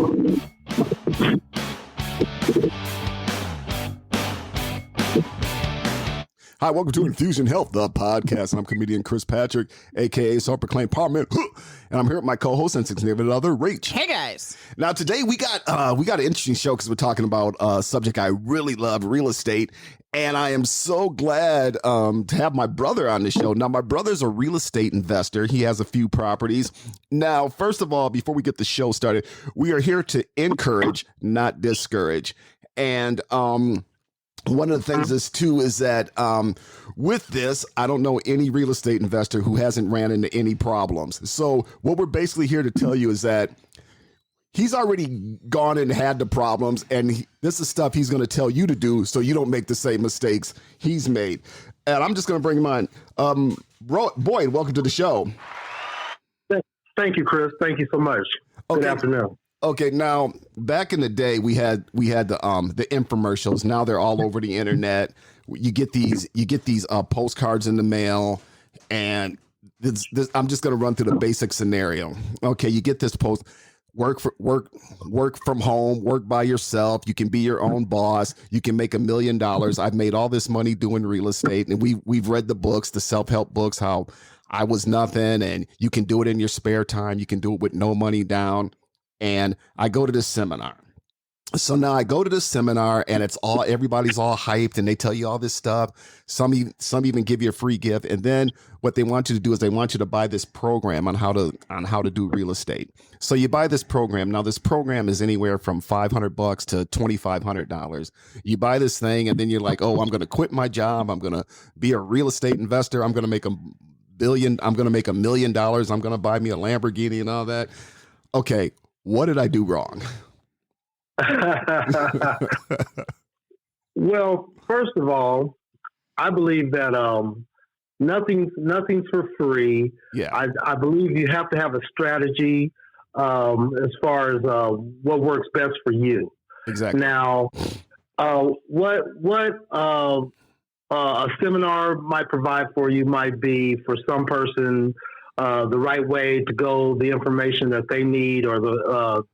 Hi, welcome to Infusion Health, the podcast, and I'm comedian Chris Patrick, aka self-proclaimed Parliament, and I'm here with my co-host and significant other, Rach. Hey guys! Now today we got an interesting show because we're talking about a subject I really love, real estate, and I am so glad to have my brother on the show. Now my brother's a real estate investor. He has a few properties. Now, first of all, before we get the show started, we are here to encourage, not discourage, and one of the things is too is that with this, I don't know any real estate investor who hasn't ran into any problems. So what we're basically here to tell you is that he's already gone and had the problems, and this is stuff he's going to tell you to do so you don't make the same mistakes he's made. And I'm just going to bring him on. Boyd, welcome to the show. Thank you, Chris. Thank you so much. Okay. Good afternoon. Okay, now back in the day, we had the infomercials. Now they're all over the internet. You get these postcards in the mail, and I'm just going to run through the basic scenario. Okay, you get this post: work from home, work by yourself. You can be your own boss. You can make $1 million. I've made all this money doing real estate, and we've read the books, the self-help books, how I was nothing, and you can do it in your spare time. You can do it with no money down. And I go to this seminar. So now I go to this seminar, and everybody's all hyped, and they tell you all this stuff. Some even give you a free gift. And then what they want you to do is they want you to buy this program on how to do real estate. So you buy this program. Now this program is anywhere from $500 to $2,500. You buy this thing, and then you're like, oh, I'm going to quit my job. I'm going to be a real estate investor. I'm going to make $1 million. I'm going to make $1 million. I'm going to buy me a Lamborghini and all that. Okay. What did I do wrong? Well, first of all, I believe that nothing's for free. Yeah. I believe you have to have a strategy as far as what works best for you. Exactly. Now, what a seminar might provide for you might be for some person the right way to go, the information that they need, or the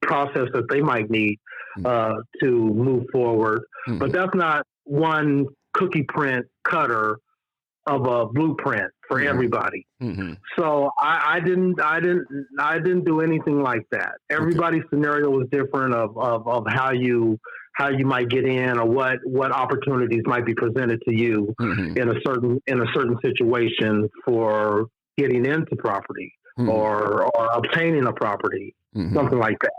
process that they might need to move forward. Mm-hmm. But that's not one cookie print cutter of a blueprint for everybody. Mm-hmm. So I didn't do anything like that. Everybody's scenario was different of how you might get in, or what opportunities might be presented to you in a certain situation for getting into property or obtaining a property, something like that.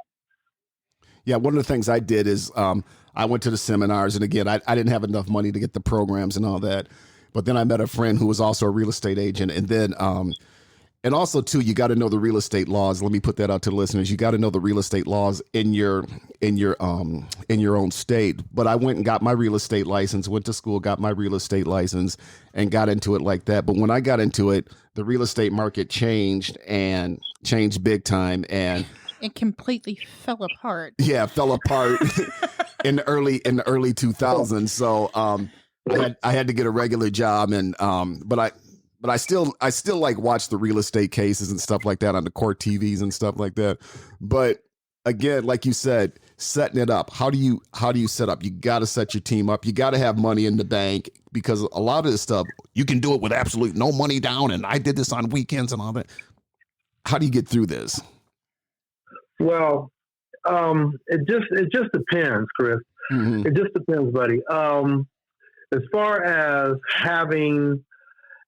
Yeah, one of the things I did is I went to the seminars, and again, I didn't have enough money to get the programs and all that. But then I met a friend who was also a real estate agent, and then and also too, you got to know the real estate laws. Let me put that out to the listeners. You got to know the real estate laws in your own state. But I went and got my real estate license, went to school, got my real estate license, and got into it like that. But when I got into it, the real estate market changed big time, and it completely fell apart. Yeah, fell apart in the early 2000s. So I had to get a regular job, and but I still like watch the real estate cases and stuff like that on the court TVs and stuff like that. But again, like you said, setting it up. How do you set up? You got to set your team up. You got to have money in the bank, because a lot of this stuff you can do it with absolutely no money down. And I did this on weekends and all that. How do you get through this? Well, it just depends, Chris. Mm-hmm. It just depends, buddy. As far as having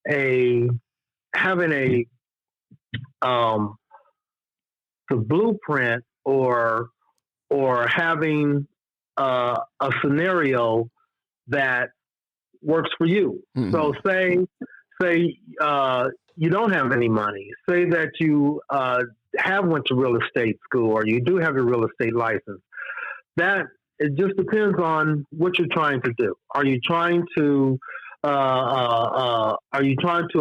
a the blueprint or having a scenario that works for you. Mm-hmm. So say you don't have any money. Say that you have went to real estate school, or you do have a real estate license. That it just depends on what you're trying to do. Are you trying to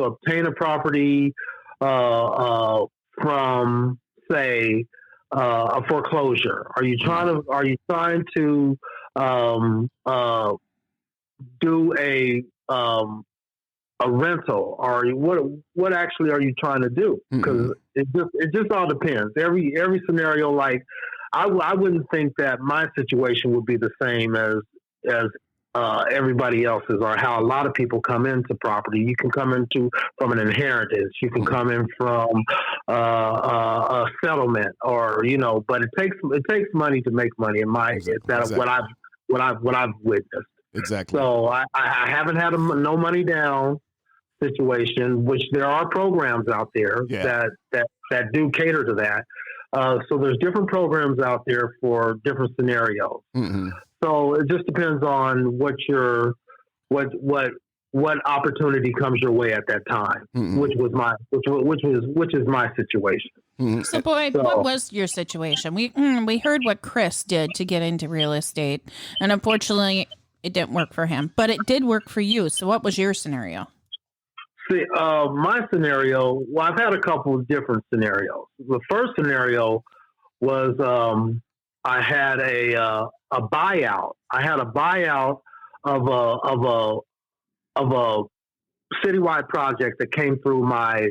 obtain a property from, say, a foreclosure? Are you trying to do a a rental, or what actually are you trying to do? Because it just all depends. Every scenario, like I wouldn't think that my situation would be the same as everybody else's, or how a lot of people come into property. You can come into from an inheritance. You can come in from a settlement, or but it takes money to make money. That's what I've witnessed. Exactly. So I haven't had a no money down situation, which there are programs out there that do cater to that. So there's different programs out there for different scenarios. So it just depends on what opportunity comes your way at that time, which is my situation. So, Boyd, what was your situation? We heard what Chris did to get into real estate, and unfortunately, it didn't work for him. But it did work for you. So, what was your scenario? See, my scenario. Well, I've had a couple of different scenarios. The first scenario was I had a buyout. I had a buyout of a citywide project that came through my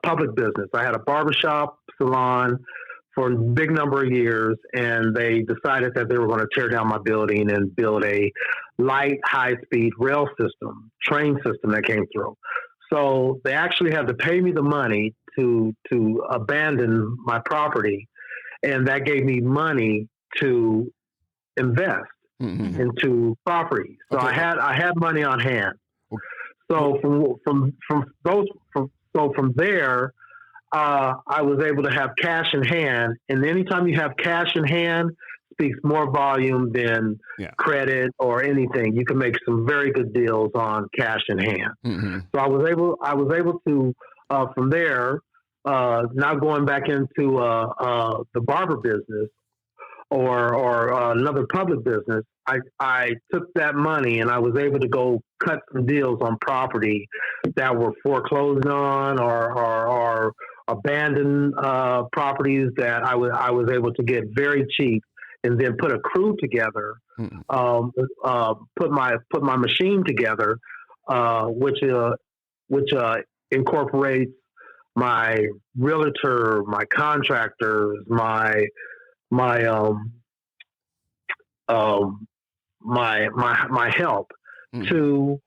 public business. I had a barbershop salon for a big number of years, and they decided that they were going to tear down my building and build a light, high-speed rail system, train system that came through. So they actually had to pay me the money to abandon my property, and that gave me money to invest into properties. So I had money on hand. So from there, I was able to have cash in hand, and anytime you have cash in hand, speaks more volume than credit or anything. You can make some very good deals on cash in hand. So I was able to from there, now going back into the barber business or another public business, I took that money and I was able to go cut some deals on property that were foreclosed on or abandoned properties that I was able to get very cheap, and then put a crew together, put my machine together, which incorporates my realtor, my contractors, my help to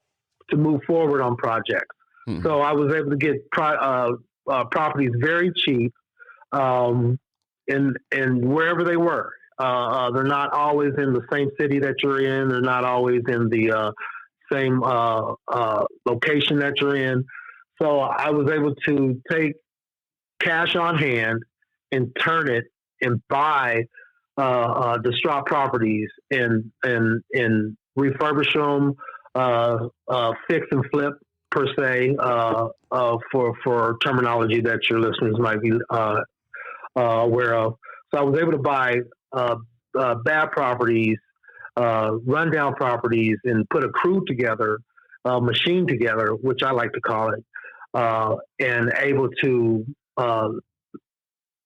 move forward on projects. So I was able to get properties very cheap, in wherever they were. They're not always in the same city that you're in. They're not always in the same location that you're in. So I was able to take cash on hand and turn it and buy distraught properties and refurbish them, fix and flip per se, for terminology that your listeners might be aware of. So I was able to buy bad properties, rundown properties, and put a crew together, machine together, which I like to call it, and able to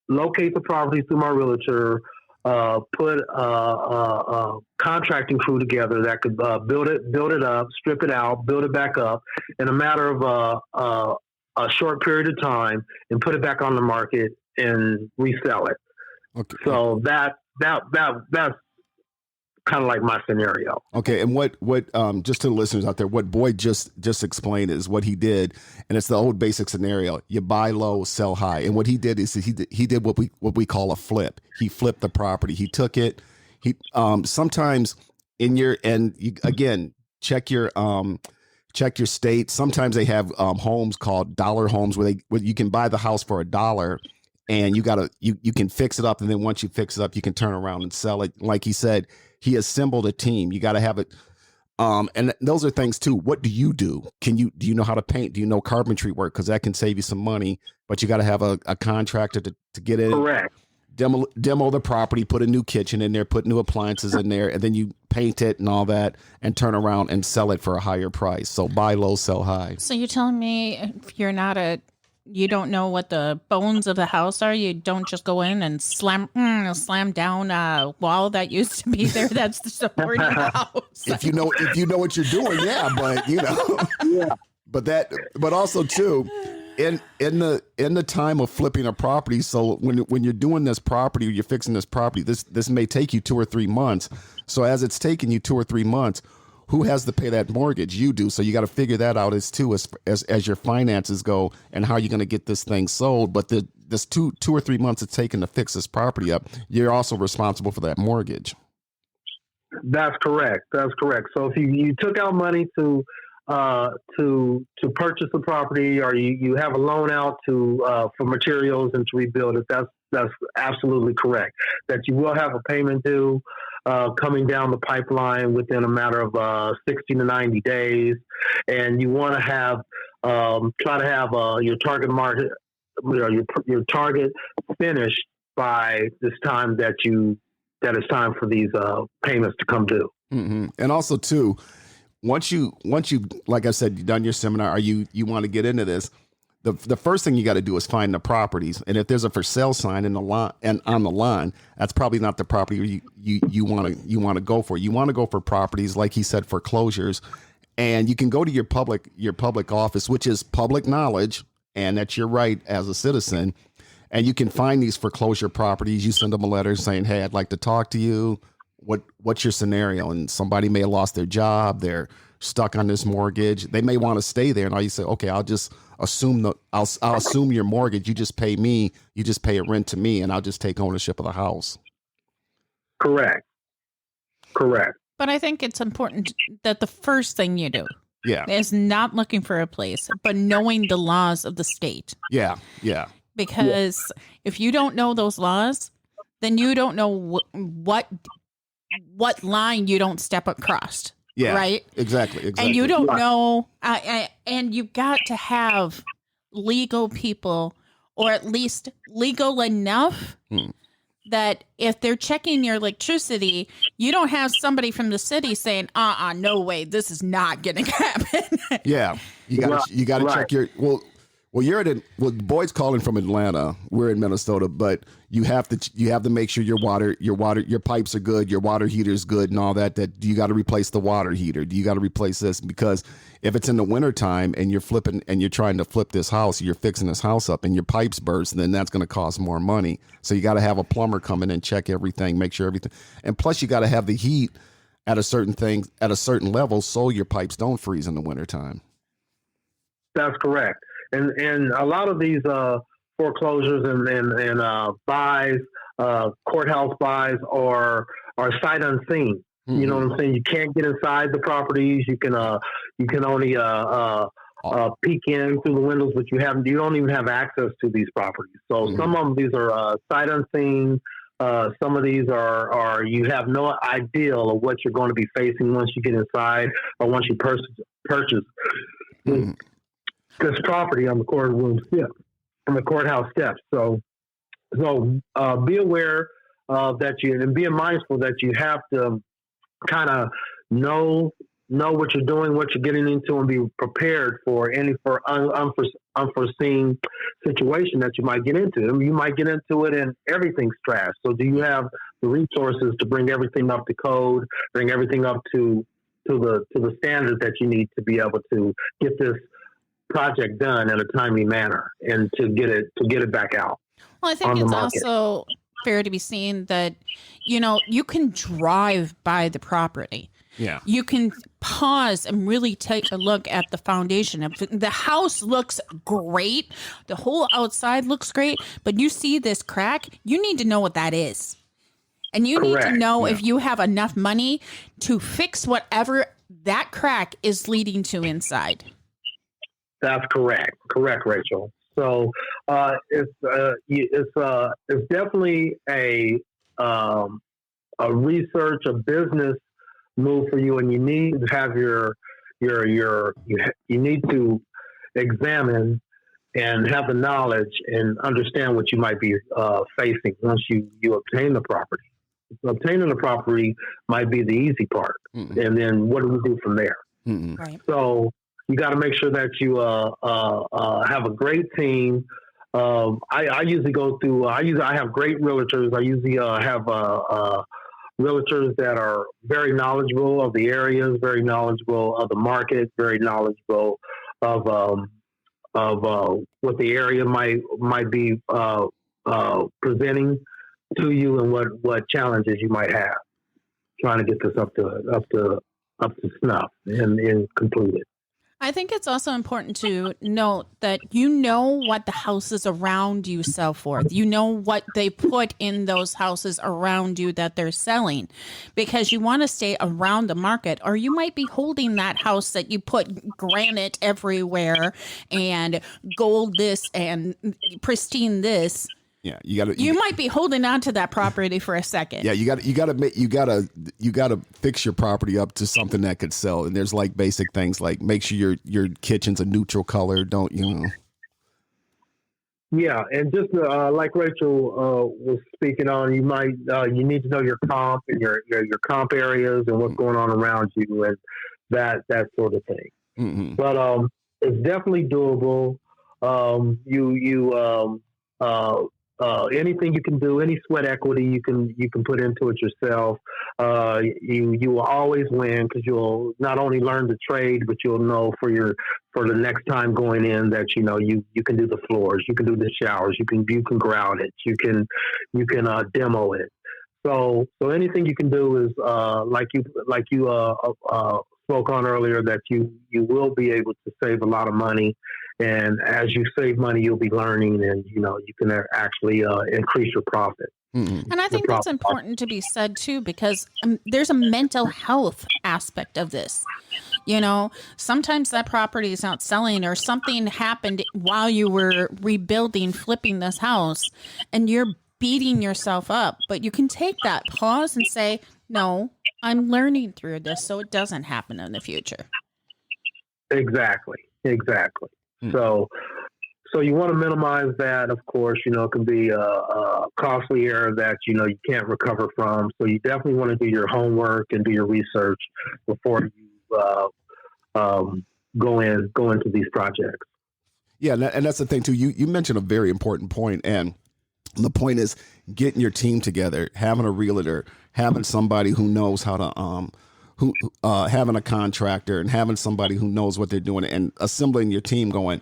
locate the properties through my realtor, put a contracting crew together that could build it up, strip it out, build it back up in a matter of a short period of time, and put it back on the market and resell it. Okay. So that's kind of like my scenario. Okay, and what just to the listeners out there, what Boyd just explained is what he did, and it's the old basic scenario: you buy low, sell high. And what he did is he did what we call a flip. He flipped the property. He took it. He sometimes in your again check your state. Sometimes they have homes called dollar homes where you can buy the house for $1. And you can fix it up, and then once you fix it up, you can turn around and sell it. Like he said, he assembled a team. You got to have it, and those are things too. What do you do? Do you know how to paint? Do you know carpentry work? Because that can save you some money. But you got to have a contractor to get in. Correct. Demo the property, put a new kitchen in there, put new appliances in there, and then you paint it and all that, and turn around and sell it for a higher price. So buy low, sell high. So you're telling me if you're not a you don't know what the bones of the house are, you don't just go in and slam down a wall that used to be there that's supporting the house. If you know what you're doing, yeah, but Yeah. but also too, in the time of flipping a property, so when you're doing this property or you're fixing this property, this may take you 2 or 3 months. So as it's taking you 2 or 3 months, who has to pay that mortgage? You do. So you got to figure that out as your finances go and how you're going to get this thing sold. But this 2 or 3 months it's taken to fix this property up, you're also responsible for that mortgage. That's correct. So if you took out money to purchase the property, or you have a loan out for materials and to rebuild it, that's absolutely correct. That you will have a payment due coming down the pipeline within a matter of 60 to 90 days, and you want to try to have your target market, your target finished by this time that it's time for these payments to come due. Mm-hmm. And also too, once you like I said, you've done your seminar, or you want to get into this, the first thing you got to do is find the properties. And if there's a for sale sign in the line and on the line, that's probably not the property you want to go for. You want to go for properties, like he said, foreclosures. And you can go to your public office, which is public knowledge, and that's your right as a citizen. And you can find these foreclosure properties. You send them a letter saying, "Hey, I'd like to talk to you. What's your scenario?" And somebody may have lost their job. They're stuck on this mortgage. They may want to stay there. And all you say, "Okay, I'll just assume I'll assume your mortgage. You just pay me. You just pay a rent to me, and I'll just take ownership of the house." Correct. But I think it's important that the first thing you do is not looking for a place, but knowing the laws of the state. Yeah. Because if you don't know those laws, then you don't know what line you don't step across. Yeah. Right. Exactly. And you don't know. And you've got to have legal people, or at least legal enough that if they're checking your electricity, you don't have somebody from the city saying, no way, this is not going to happen. Yeah. You got to check your, Boyd's calling from Atlanta. We're in Minnesota, but you have to make sure your pipes are good, your water heater's good, and all that. That you got to replace the water heater. Do you got to replace this? Because if it's in the wintertime and you're trying to flip this house, you're fixing this house up, and your pipes burst, then that's going to cost more money. So you got to have a plumber come in and check everything, make sure everything, and plus you got to have the heat at a certain level, so your pipes don't freeze in the wintertime. That's correct. And a lot of these foreclosures and buys, courthouse buys are sight unseen. Mm-hmm. You know what I'm saying? You can't get inside the properties. You can only peek in through the windows, but you don't even have access to these properties. So some of these are sight unseen. Some of these are you have no idea of what you're going to be facing once you get inside, or once you purchase. This property on the on the courthouse steps. So be aware that and being mindful that you have to kind of know what you're doing, what you're getting into, and be prepared for unforeseen situation that you might get into. I mean, you might get into it and everything's trash. So do you have the resources to bring everything up to code, bring everything up to the standard that you need to be able to get this project done in a timely manner and to get it back out? Well, I think it's also fair to be seen that, you can drive by the property. Yeah. You can pause and really take a look at the foundation. If the house looks great, the whole outside looks great, but you see this crack, you need to know what that is. And you need to know if you have enough money to fix whatever that crack is leading to inside. That's correct, Rachel. So it's definitely a research, a business move for you, and you need to have you need to examine and have the knowledge and understand what you might be facing once you obtain the property. Obtaining the property might be the easy part, and then what do we do from there? Right. So you got to make sure that you have a great team. I usually go through. I have great realtors. I usually have realtors that are very knowledgeable of the areas, very knowledgeable of the market, very knowledgeable of what the area might be presenting to you, and what challenges you might have trying to get this up to snuff and complete it. I think it's also important to note that you know what the houses around you sell for. You know what they put in those houses around you that they're selling, because you want to stay around the market, or you might be holding that house that you put granite everywhere and gold this and pristine this. Yeah, you might be holding on to that property for a second. Yeah, you gotta fix your property up to something that could sell. And there's like basic things like make sure your kitchen's a neutral color. Don't you know? Yeah, and just like Rachel was speaking on, you need to know your comp and your comp areas and what's going on around you and that sort of thing. Mm-hmm. But it's definitely doable. Anything you can do, any sweat equity you can put into it yourself. You will always win, because you'll not only learn the trade, but you'll know for the next time going in that you can do the floors, you can do the showers, you can grout it, you can demo it. So anything you can do is like you spoke on earlier, that you will be able to save a lot of money. And as you save money, you'll be learning, and you can actually increase your profit. Mm-hmm. And I think that's important to be said too, because there's a mental health aspect of this. Sometimes that property is not selling, or something happened while you were rebuilding, flipping this house, and you're beating yourself up. But you can take that pause and say, no, I'm learning through this so it doesn't happen in the future. Exactly. So you want to minimize that. Of course, it can be a costly error that, you can't recover from. So you definitely want to do your homework and do your research before you go into these projects. Yeah. And that's the thing too. You mentioned a very important point, and the point is getting your team together, having a realtor, having somebody who knows how to, having a contractor, and having somebody who knows what they're doing, and assembling your team going,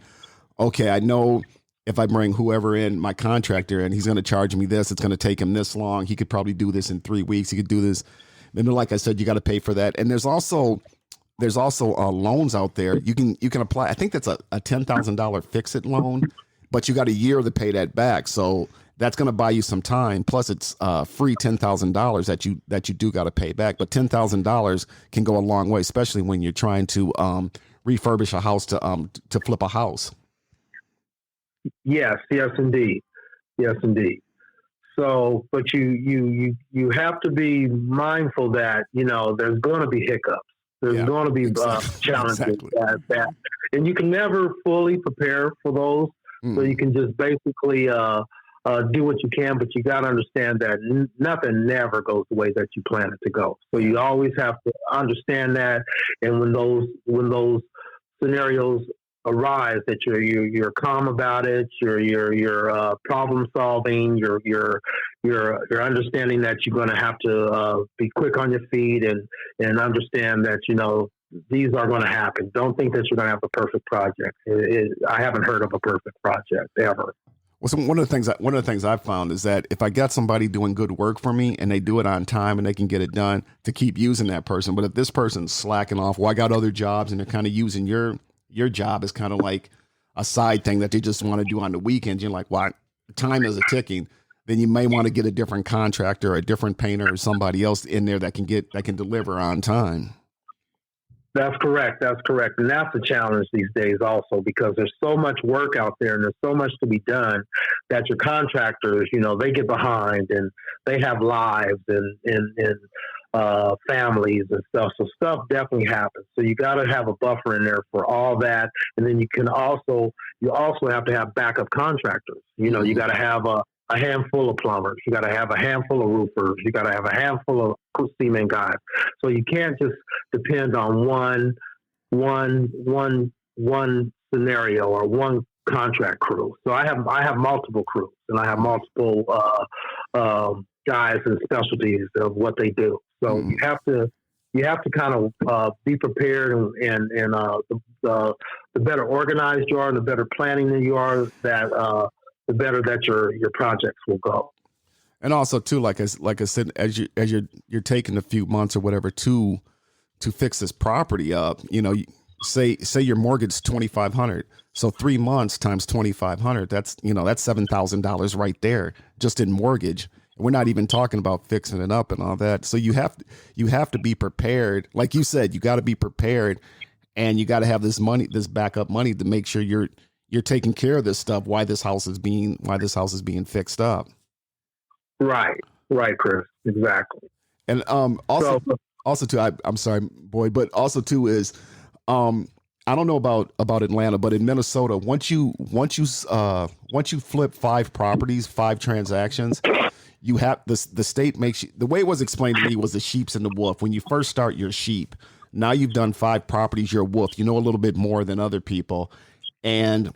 okay, I know if I bring whoever in, my contractor, and he's going to charge me this, it's going to take him this long. He could probably do this in 3 weeks. He could do this. And then, like I said, you got to pay for that. And there's also loans out there. You can apply. I think that's a $10,000 fix-it loan, but you got a year to pay that back. So that's going to buy you some time. Plus, it's free $10,000 that you do got to pay back. But $10,000 can go a long way, especially when you're trying to refurbish a house to flip a house. Yes, indeed. So, but you have to be mindful that there's going to be hiccups. There's going to be challenges that, and you can never fully prepare for those. So you can just basically do what you can, but you got to understand that nothing never goes the way that you plan it to go. So you always have to understand that, and when those scenarios arise, that you're calm about it, you're problem solving, you're understanding that you're going to have to be quick on your feet and understand that these are going to happen. Don't think that you're going to have a perfect project. I haven't heard of a perfect project ever. Well, so one of the things I've found is that if I got somebody doing good work for me and they do it on time and they can get it done, to keep using that person. But if this person's slacking off, I got other jobs, and they're kind of using your job as kind of like a side thing that they just want to do on the weekends, you're like, well, time is a ticking. Then you may want to get a different contractor, a different painter, or somebody else in there that can deliver on time. That's correct. And that's a challenge these days also, because there's so much work out there and there's so much to be done that your contractors, they get behind, and they have lives and families and stuff. So stuff definitely happens. So you got to have a buffer in there for all that. And then you also have to have backup contractors. You got to have a handful of plumbers. You got to have a handful of roofers. You got to have a handful of cement guys. So you can't just depend on one one scenario or one contract crew. So I have multiple crews, and I have multiple guys and specialties of what they do. So you have to kind of be prepared, and the better organized you are, and the better planning that you are, that the better that your projects will go. And also too, like I said, as you're taking a few months or whatever to fix this property up, say your mortgage is $2,500, so 3 months times $2,500, that's $7,000 right there just in mortgage. We're not even talking about fixing it up and all that. So you have to be prepared. Like you said, you got to be prepared, and you got to have this backup money to make sure you're taking care of this stuff while this house is being fixed up. Right, Chris, exactly. And also too, I'm sorry, Boyd, but also too is, I don't know about Atlanta, but in Minnesota, once you flip 5 properties, 5 transactions, you have the state makes you, the way it was explained to me was the sheep's and the wolf. When you first start, you're sheep. Now you've done 5 properties, you're a wolf. You know a little bit more than other people, and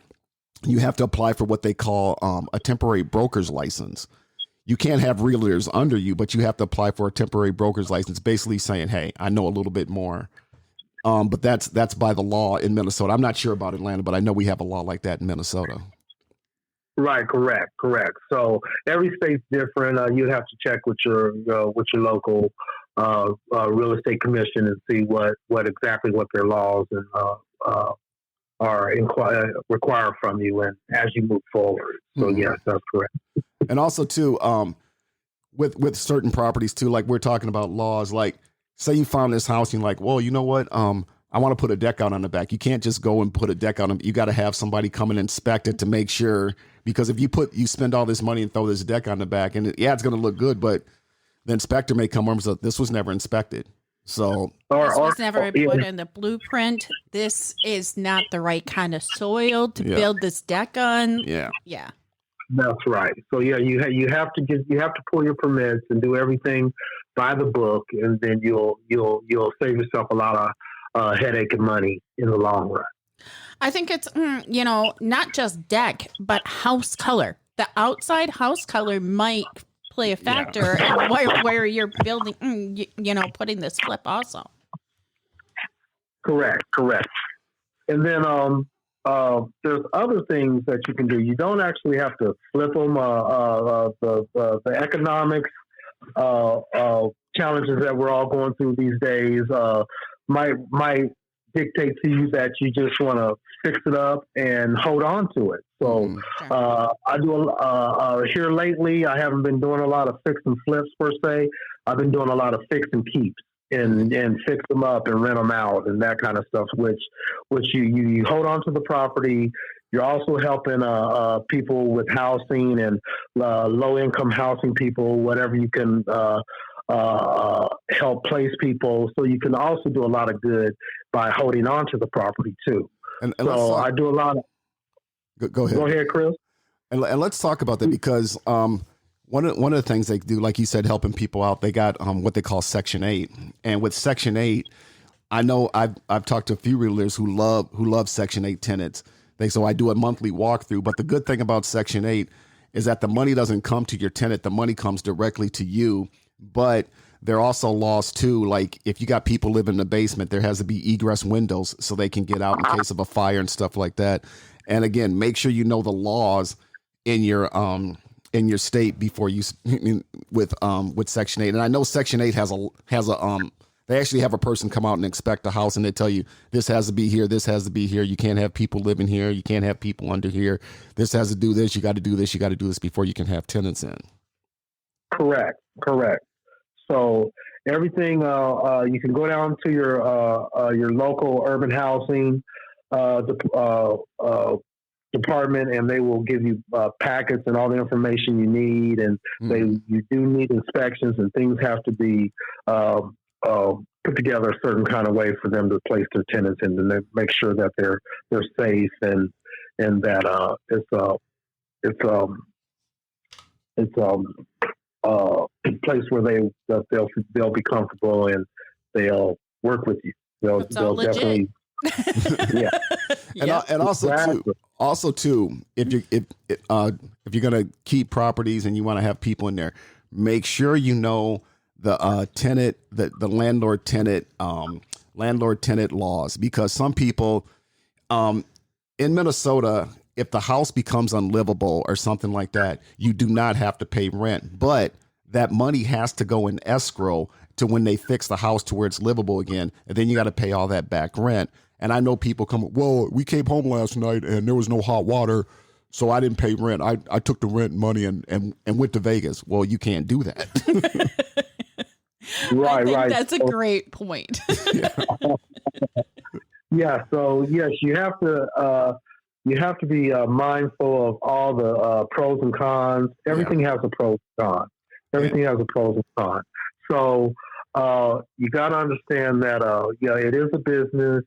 you have to apply for what they call a temporary broker's license. You can't have realtors under you, but you have to apply for a temporary broker's license, basically saying, hey, I know a little bit more. But that's by the law in Minnesota. I'm not sure about Atlanta, but I know we have a law like that in Minnesota. Right, correct. So every state's different. You have to check with your local real estate commission and see what exactly what their laws and require from you, and as you move forward. So yes, that's correct. And also too, with certain properties too, like we're talking about laws, like say you found this house and you're like, well, you know what? I want to put a deck out on the back. You can't just go and put a deck out. You got to have somebody come and inspect it to make sure, because if you spend all this money and throw this deck on the back, and it's going to look good, but the inspector may come over and say, this was never inspected. So this was never put in the blueprint. This is not the right kind of soil to build this deck on. Yeah. That's right. So yeah, you have to pull your permits and do everything by the book, and then you'll save yourself a lot of headache and money in the long run. I think it's not just deck, but house color. The outside house color might play a factor in where you're building. Putting this flip also. Correct. And then there's other things that you can do. You don't actually have to flip them. The economics challenges that we're all going through these days might dictate to you that you just want to fix it up and hold on to it. So I do here lately. I haven't been doing a lot of fix and flips per se. I've been doing a lot of fix and keeps. And fix them up and rent them out and that kind of stuff, which you hold on to the property. You're also helping people with housing and low income housing people, whatever you can help place people. So you can also do a lot of good by holding on to the property too. And so I do a lot of. Go ahead. Go ahead, Chris. And let's talk about that, because one of the things they do, like you said, helping people out, they got what they call Section 8. And with Section 8, I know I've talked to a few realtors who love Section 8 tenants. So I do a monthly walkthrough. But the good thing about Section 8 is that the money doesn't come to your tenant. The money comes directly to you. But there are also laws too. Like if you got people living in the basement, there has to be egress windows so they can get out in case of a fire and stuff like that. And again, make sure you know the laws in your state before you with Section 8. And I know Section 8 has a they actually have a person come out and inspect the house, and they tell you this has to be here, this has to be here. You can't have people living here, you can't have people under here. This has to do this, you got to do this, you got to do this before you can have tenants in. Correct. So everything you can go down to your local urban housing department, and they will give you packets and all the information you need. And you do need inspections, and things have to be put together a certain kind of way for them to place their tenants in, and make sure that they're safe and that it's a place where they'll be comfortable and they'll work with you. They'll legit. definitely. Yeah. And also too, if you're gonna keep properties and you want to have people in there, make sure you know the tenant, the landlord tenant laws, because some people in Minnesota, if the house becomes unlivable or something like that, you do not have to pay rent, but that money has to go in escrow to when they fix the house to where it's livable again, and then you got to pay all that back rent. And I know people come, well, we came home last night and there was no hot water, so I didn't pay rent. I took the rent money and went to Vegas. Well, you can't do that. Right. That's a great point. Yeah. So yes, you have to be mindful of all the pros and cons. Everything has a pros and cons. Everything has a pros and cons. So you got to understand that it is a business,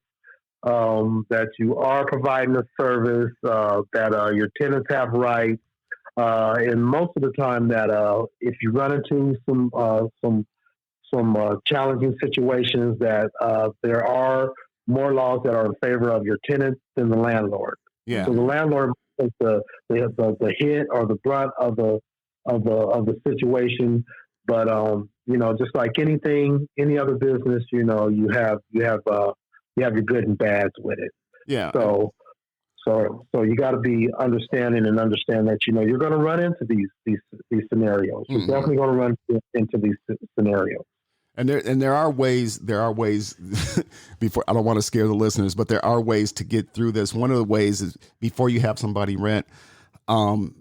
that you are providing a service, that your tenants have rights, and most of the time that if you run into some challenging situations, that there are more laws that are in favor of your tenants than the landlord. Yeah. So the landlord takes the hit or the brunt of the situation. But just like any other business, you have your good and bads with it. Yeah. So you got to be understanding and understand that you're going to run into these scenarios. You're definitely going to run into these scenarios. And there are ways before, I don't want to scare the listeners, but there are ways to get through this. One of the ways is before you have somebody rent,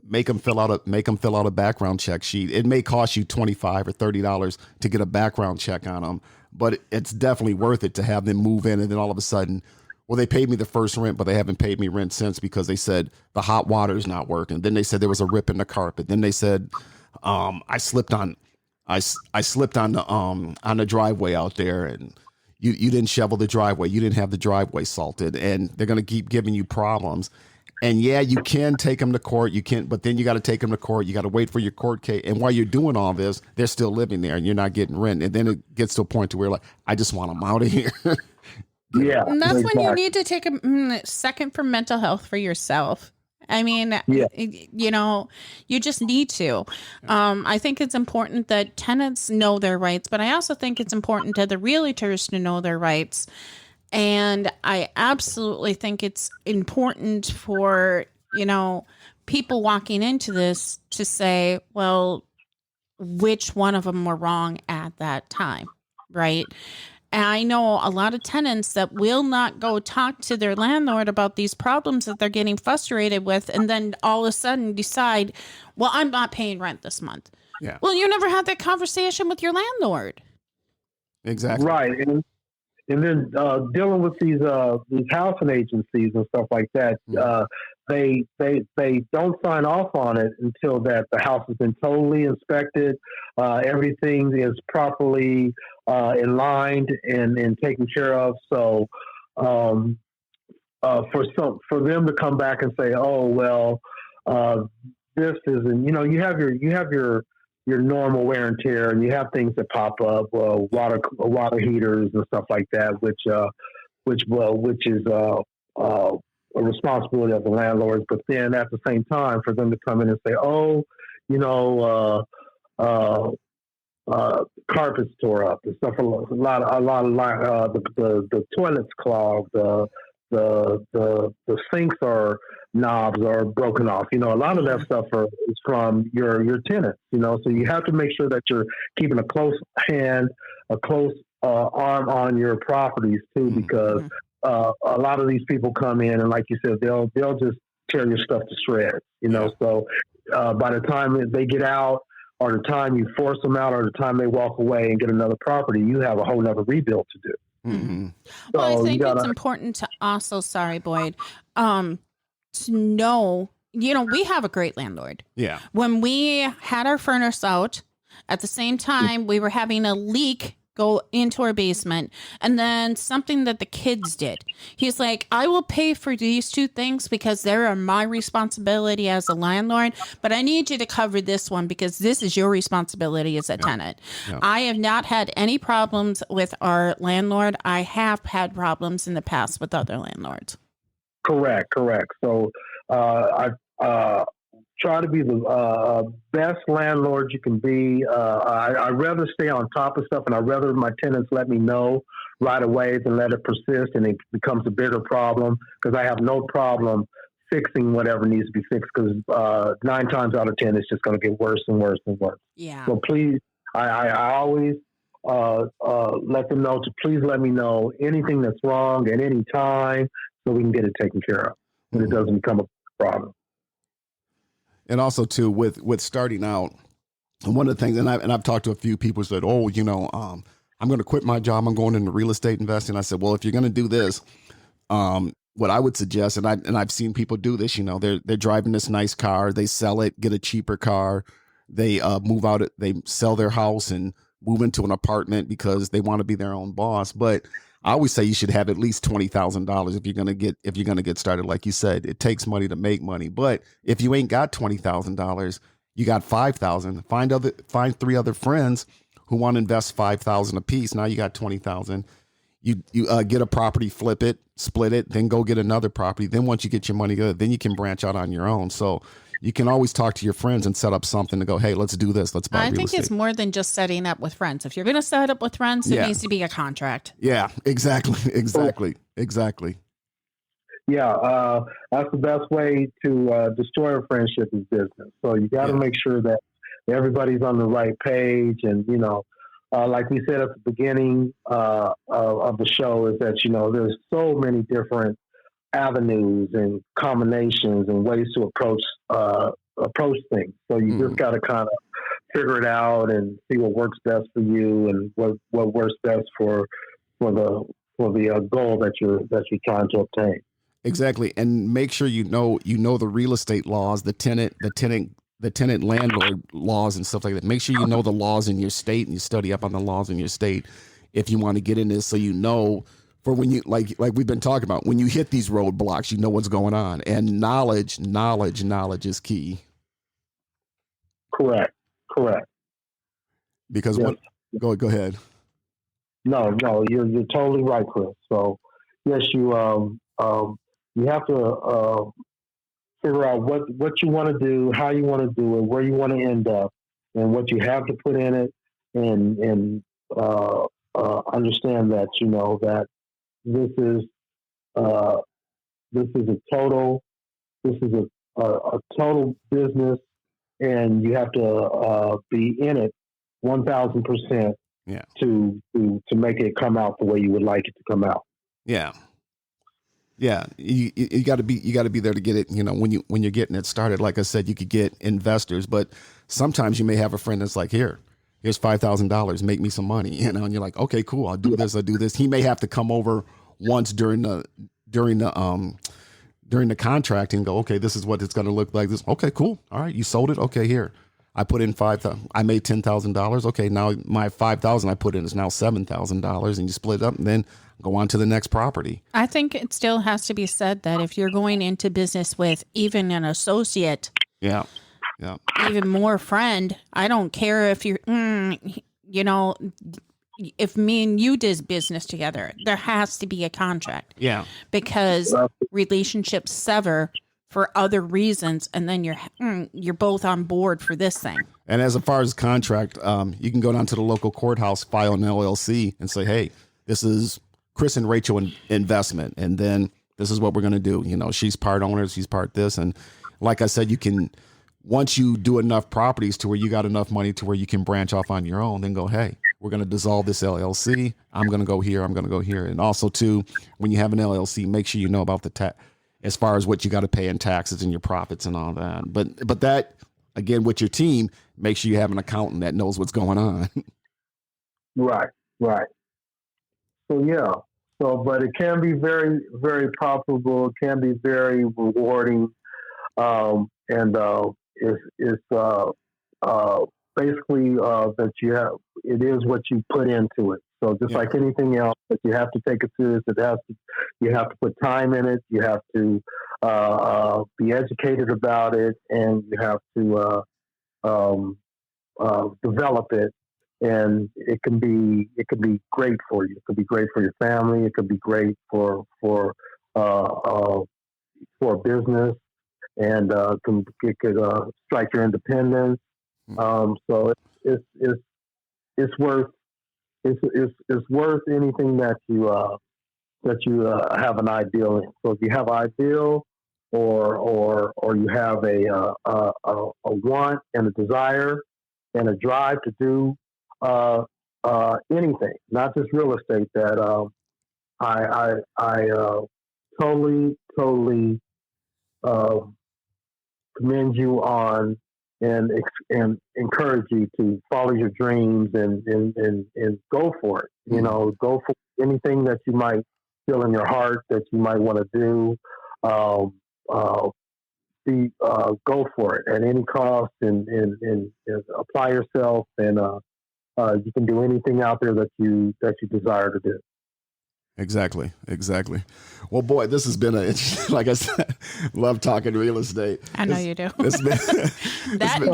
make them fill out a background check sheet. It may cost you $25 or $30 to get a background check on them, but it's definitely worth it to have them move in. And then all of a sudden, well, they paid me the first rent, but they haven't paid me rent since because they said the hot water is not working. Then they said there was a rip in the carpet. Then they said, I slipped on the driveway out there, and you didn't shovel the driveway. You didn't have the driveway salted, and they're going to keep giving you problems. And yeah, you can take them to court. You can, but then you got to take them to court. You got to wait for your court case. And while you're doing all this, they're still living there, and you're not getting rent. And then it gets to a point to where like, I just want them out of here. Yeah, and that's when you need to take a second for mental health for yourself. I mean, you just need to. I think it's important that tenants know their rights, but I also think it's important to the realtors to know their rights. And I absolutely think it's important for, people walking into this to say, well, which one of them were wrong at that time, right? And I know a lot of tenants that will not go talk to their landlord about these problems that they're getting frustrated with, and then all of a sudden decide, well, I'm not paying rent this month. Yeah. Well, you never had that conversation with your landlord. Exactly. Right. And then dealing with these housing agencies and stuff like that, they don't sign off on it until that the house has been totally inspected, everything is properly in-lined and taken care of. So for them to come back and say, oh well, this isn't, you have your normal wear and tear, and you have things that pop up, water heaters and stuff like that, which is a responsibility of the landlords. But then at the same time, for them to come in and say, oh, carpets tore up and stuff, the toilets clogged, the sinks are knobs are broken off. A lot of that stuff is from your tenants. So you have to make sure that you're keeping a close hand, a close arm on your properties too, because a lot of these people come in and, like you said, they'll just tear your stuff to shreds. So by the time they get out, or the time you force them out, or the time they walk away and get another property, you have a whole nother rebuild to do. Mm-hmm. Well, I think it's important to also, sorry, Boyd, to know, we have a great landlord. Yeah. When we had our furnace out, at the same time, we were having a leak go into our basement. And then something that the kids did. He's like, I will pay for these two things because they are my responsibility as a landlord, but I need you to cover this one because this is your responsibility as a tenant. Yeah. I have not had any problems with our landlord. I have had problems in the past with other landlords. Correct. So I try to be the best landlord you can be. I'd rather stay on top of stuff, and I'd rather my tenants let me know right away than let it persist and it becomes a bigger problem, because I have no problem fixing whatever needs to be fixed, because 9 times out of 10 it's just going to get worse and worse and worse. Yeah. So please, I always let them know to please let me know anything that's wrong at any time so we can get it taken care of when it doesn't become a problem. And also too, with starting out, one of the things, and I've talked to a few people who said, oh, I'm going to quit my job. I'm going into real estate investing. I said, well, if you're going to do this, what I would suggest, and I've seen people do this, they're driving this nice car, they sell it, get a cheaper car, they move out, they sell their house and move into an apartment because they want to be their own boss. But I always say you should have at least $20,000 if you're gonna get started. Like you said, it takes money to make money. But if you ain't got $20,000, you got $5,000. Find 3 other friends who want to invest $5,000 a piece. Now you got $20,000. You get a property, flip it, split it, then go get another property. Then once you get your money good, then you can branch out on your own. So you can always talk to your friends and set up something to go, hey, let's do this. Let's buy real estate. I think it's more than just setting up with friends. If you're going to set up with friends, it needs to be a contract. Yeah, exactly. Yeah, that's the best way to destroy a friendship is business. So you got to make sure that everybody's on the right page. And, like we said at the beginning of the show, is that, there's so many different avenues and combinations and ways to approach things. So you just got to kind of figure it out and see what works best for you and what works best for the goal that you're trying to obtain. Exactly, and make sure you know the real estate laws, the tenant landlord laws and stuff like that. Make sure you know the laws in your state and you study up on the laws in your state if you want to get in this, so for when you like we've been talking about, when you hit these roadblocks, you know what's going on, and knowledge is key. Correct. Because go ahead. No, you're totally right, Chris. So yes, you have to figure out what you want to do, how you want to do it, where you want to end up, and what you have to put in it, and understand that that this is a total business, and you have to be in it 1,000% to make it come out the way you would like it to come out. Yeah. You got to be there to get it. When you're getting it started, like I said, you could get investors, but sometimes you may have a friend that's like, here's $5,000, make me some money, and you're like, okay, cool, I'll do this. He may have to come over once during the contract and go, okay, this is what it's going to look like. This, okay, cool. All right, you sold it. Okay, here, I put in $5,000. I made $10,000. Okay, now my $5,000 I put in is now $7,000, and you split it up, and then go on to the next property. I think it still has to be said that if you're going into business with even an associate, even more friend, I don't care if you're, if me and you did business together, there has to be a contract. Yeah. Because relationships sever for other reasons, and then you're both on board for this thing. And as far as contract, you can go down to the local courthouse, file an LLC, and say, hey, this is Chris and Rachel investment, and then this is what we're going to do. She's part owner, she's part this. And like I said, you can, once you do enough properties to where you got enough money to where you can branch off on your own, then go, hey, we're going to dissolve this LLC. I'm going to go here. I'm going to go here. And also too, when you have an LLC, make sure you know about the tax, as far as what you got to pay in taxes and your profits and all that. But that, again, with your team, make sure you have an accountant that knows what's going on. Right. So, but it can be very, very profitable. It can be very rewarding, and it's basically that you have. It is what you put into it. So just like anything else, that you have to take it serious. You have to put time in it. You have to be educated about it, and you have to develop it. And it can be great for you. It could be great for your family. It could be great for business, and it could strike your independence. So it's worth anything that you have an ideal in. So if you have ideal, or you have a want and a desire and a drive to do anything, not just real estate, that I totally commend you on, and encourage you to follow your dreams and go for it. You know, go for anything that you might feel in your heart that you might want to do. Go for it at any cost, and apply yourself, and you can do anything out there that you desire to do. Exactly. Well, boy, this has been like I said, love talking real estate. I know you do.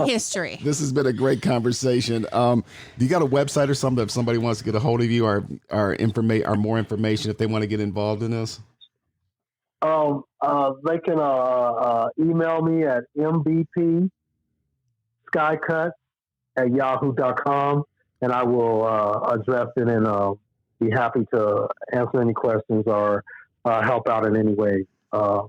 History. This has been a great conversation. Do you got a website or something if somebody wants to get a hold of you, or more information if they want to get involved in this? They can email me at mbpskycuts@yahoo.com, and I will address it, and be happy to answer any questions or help out in any way I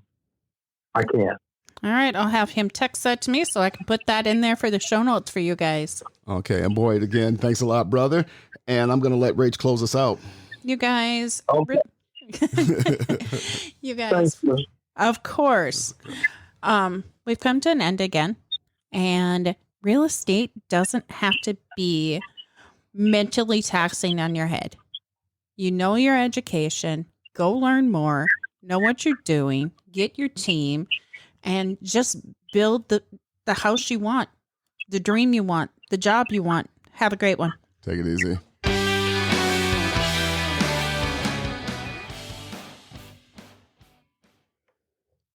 can. All right, I'll have him text that to me so I can put that in there for the show notes for you guys. Okay, and Boyd, again, thanks a lot, brother. And I'm going to let Rach close us out. You guys. Okay. You guys. Thanks, of course. We've come to an end again, and real estate doesn't have to be mentally taxing on your head. You know your education, go learn more, know what you're doing, get your team, and just build the house you want, the dream you want, the job you want. Have a great one. Take it easy.